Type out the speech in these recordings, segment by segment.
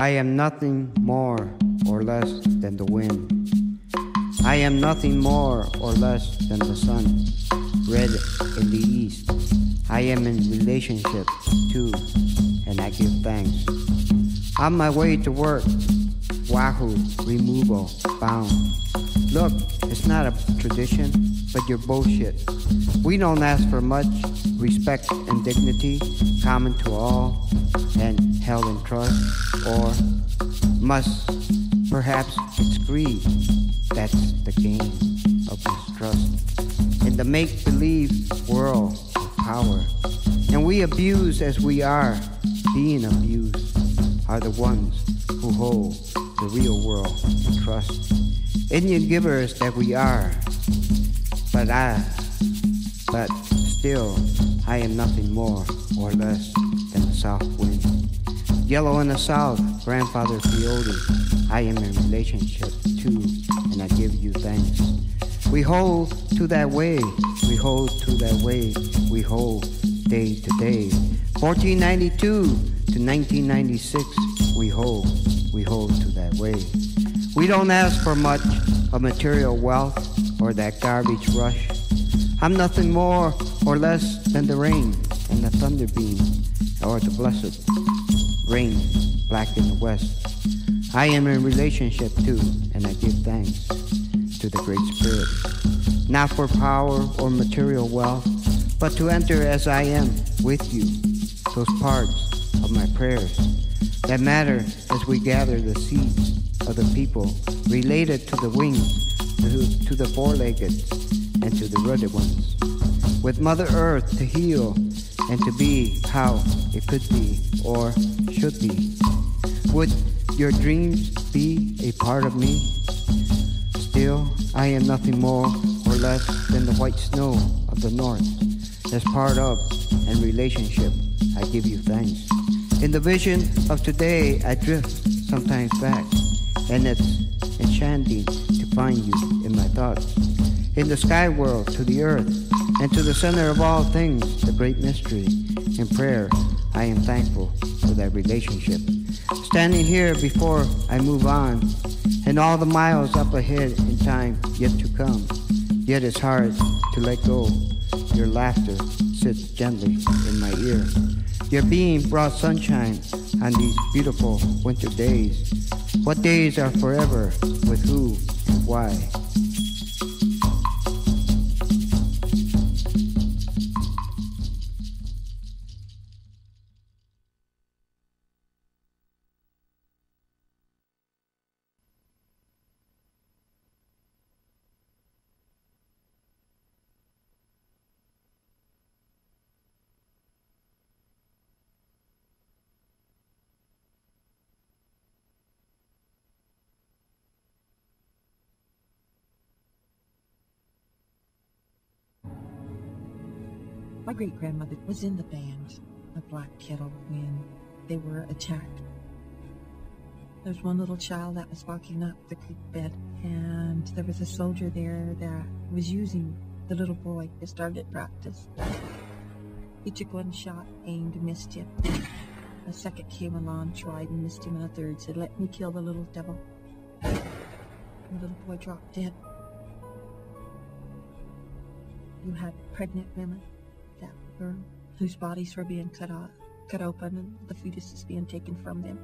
I am nothing more or less than the wind. I am nothing more or less than the sun, red in the east. I am in relationship to, and I give thanks. On my way to work, Wahoo, removal, bound. Look, it's not a tradition, but you're bullshit. We don't ask for much, respect and dignity, common to all, and held in trust, or must, perhaps it's greed. That's the game of mistrust. In the make-believe world of power, and we abuse as we are being abused, are the ones who hold the real world in trust. Indian givers that we are, but still I am nothing more or less than the south wind. Yellow in the south, grandfather peyote, I am in relationship to, and I give you thanks. We hold to that way, we hold to that way, we hold day to day. 1492 to 1996, we hold to that way. We don't ask for much of material wealth or that garbage rush. I'm nothing more or less than the rain and the thunder beam, or the blessed rain black in the west. I am in relationship to, and I give thanks to the Great Spirit, not for power or material wealth, but to enter as I am with you, those parts of my prayers that matter as we gather the seeds of the people related to the winged, to the four-legged, and to the ruddy ones, with Mother Earth to heal and to be how it could be or should be. Would your dreams be a part of me? Still, I am nothing more or less than the white snow of the north. As part of and relationship, I give you thanks. In the vision of today, I drift sometimes back, and it's enchanting to find you in my thoughts. In the sky world, to the earth, and to the center of all things, the great mystery. In prayer, I am thankful for that relationship. Standing here before I move on, and all the miles up ahead in time yet to come, yet it's hard to let go. Your laughter sits gently in my ear. Your being brought sunshine on these beautiful winter days. What days are forever, with who and why? My great-grandmother was in the band of Black Kettle when they were attacked. There was one little child that was walking up the creek bed, and there was a soldier there that was using the little boy to start at practice. He took one shot, aimed, missed him. A second came along, tried and missed him, and a third said, "Let me kill the little devil." And the little boy dropped dead. You had pregnant women whose bodies were being cut open, and the fetuses being taken from them.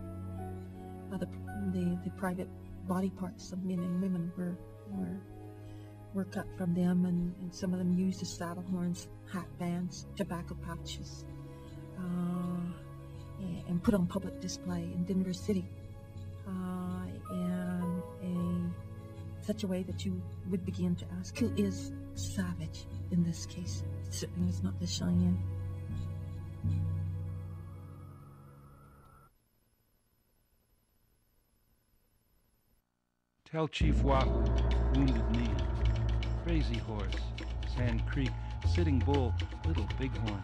The private body parts of men and women were cut from them, and some of them used as saddle horns, hat bands, tobacco pouches, and put on public display in Denver City, in such a way that you would begin to ask, who is savage in this case? It certainly was not the Cheyenne. Tell Chief Wahoo, Wounded Knee, Crazy Horse, Sand Creek, Sitting Bull, Little Bighorn.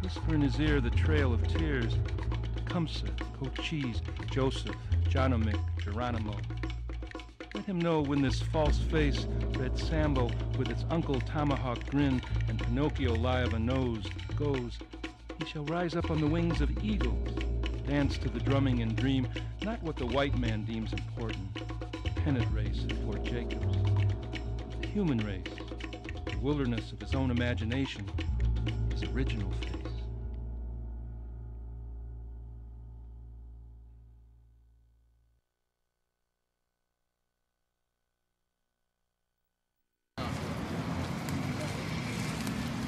Whisper in his ear the trail of tears, Tecumseh, Cochise, Joseph, Jonomic, Geronimo. Let him know when this false face, Red Sambo, with its Uncle Tomahawk grin and Pinocchio lie of a nose, goes, he shall rise up on the wings of eagles, dance to the drumming and dream, not what the white man deems important, the pennant race at Fort Jacobs. The human race, the wilderness of his own imagination, his original face.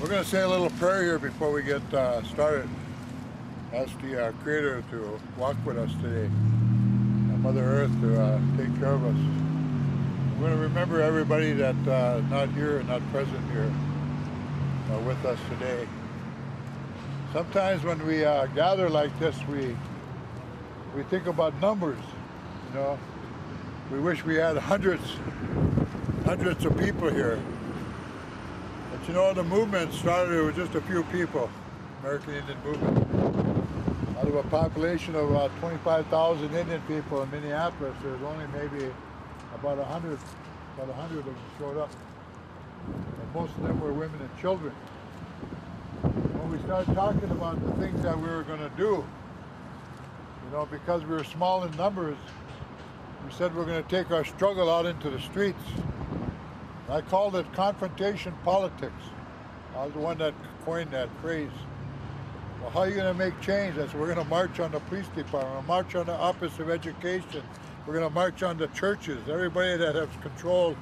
We're going to say a little prayer here before we get started. Ask the Creator to walk with us today, and Mother Earth to take care of us. We're going to remember everybody that's not here and not present here with us today. Sometimes when we gather like this, we think about numbers. You know, we wish we had hundreds of people here. But you know, the movement started with just a few people, American Indian movement. Out of a population of 25,000 Indian people in Minneapolis, there's only maybe about 100 of them showed up. And most of them were women and children. When we started talking about the things that we were going to do, you know, because we were small in numbers, we said we're going to take our struggle out into the streets. I called it confrontation politics. I was the one that coined that phrase. Well, how are you going to make change? I said, we're going to march on the police department, we're going to march on the Office of Education, we're going to march on the churches, everybody that has controlled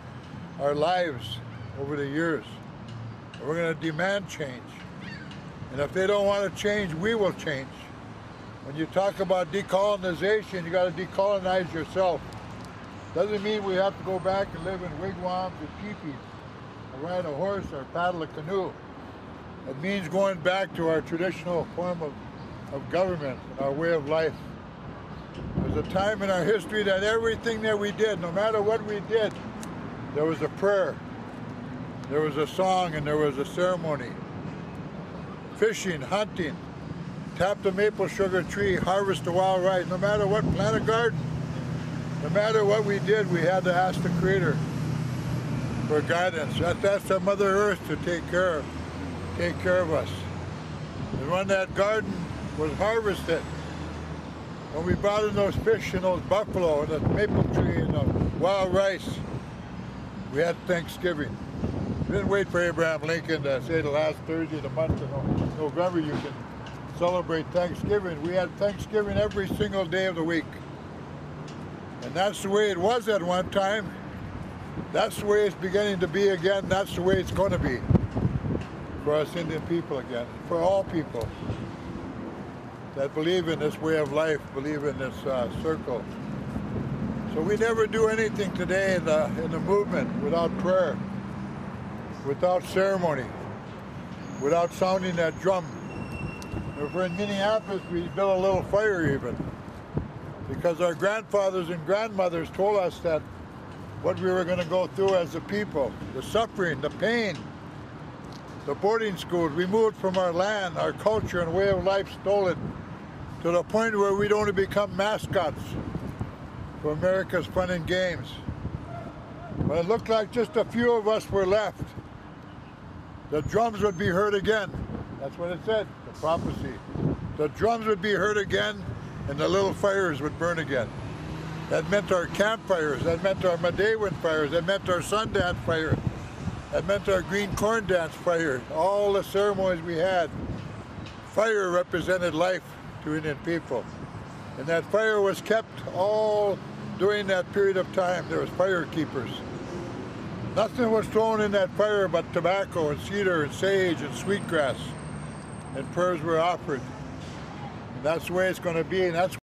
our lives over the years. And we're going to demand change. And if they don't want to change, we will change. When you talk about decolonization, you got to decolonize yourself. Doesn't mean we have to go back and live in wigwams or teepees, or ride a horse or paddle a canoe. It means going back to our traditional form of government and our way of life. There's a time in our history that everything that we did, no matter what we did, there was a prayer, there was a song, and there was a ceremony. Fishing, hunting, tap the maple sugar tree, harvest the wild rice, no matter what, plant a garden. No matter what we did, we had to ask the Creator for guidance. That's the Mother Earth to take care of us. And when that garden was harvested, when we brought in those fish and those buffalo and the maple tree and the wild rice, we had Thanksgiving. We didn't wait for Abraham Lincoln to say the last Thursday of the month of November you can celebrate Thanksgiving. We had Thanksgiving every single day of the week. And that's the way it was at one time. That's the way it's beginning to be again. That's the way it's going to be for us Indian people again, for all people that believe in this way of life, believe in this circle. So we never do anything today in the movement without prayer, without ceremony, without sounding that drum. If we're in Minneapolis, we build a little fire even, because our grandfathers and grandmothers told us that what we were going to go through as a people, the suffering, the pain, the boarding schools, we moved from our land, our culture and way of life stolen, to the point where we'd only become mascots for America's fun and games. But it looked like just a few of us were left. The drums would be heard again. That's what it said, the prophecy. The drums would be heard again, and the little fires would burn again. That meant our campfires, that meant our Madewan fires, that meant our Sundance fire, that meant our Green Corn Dance fire. All the ceremonies we had, fire represented life to Indian people. And that fire was kept all during that period of time. There was fire keepers. Nothing was thrown in that fire but tobacco and cedar and sage and sweetgrass. And prayers were offered. And that's the way it's going to be, and that's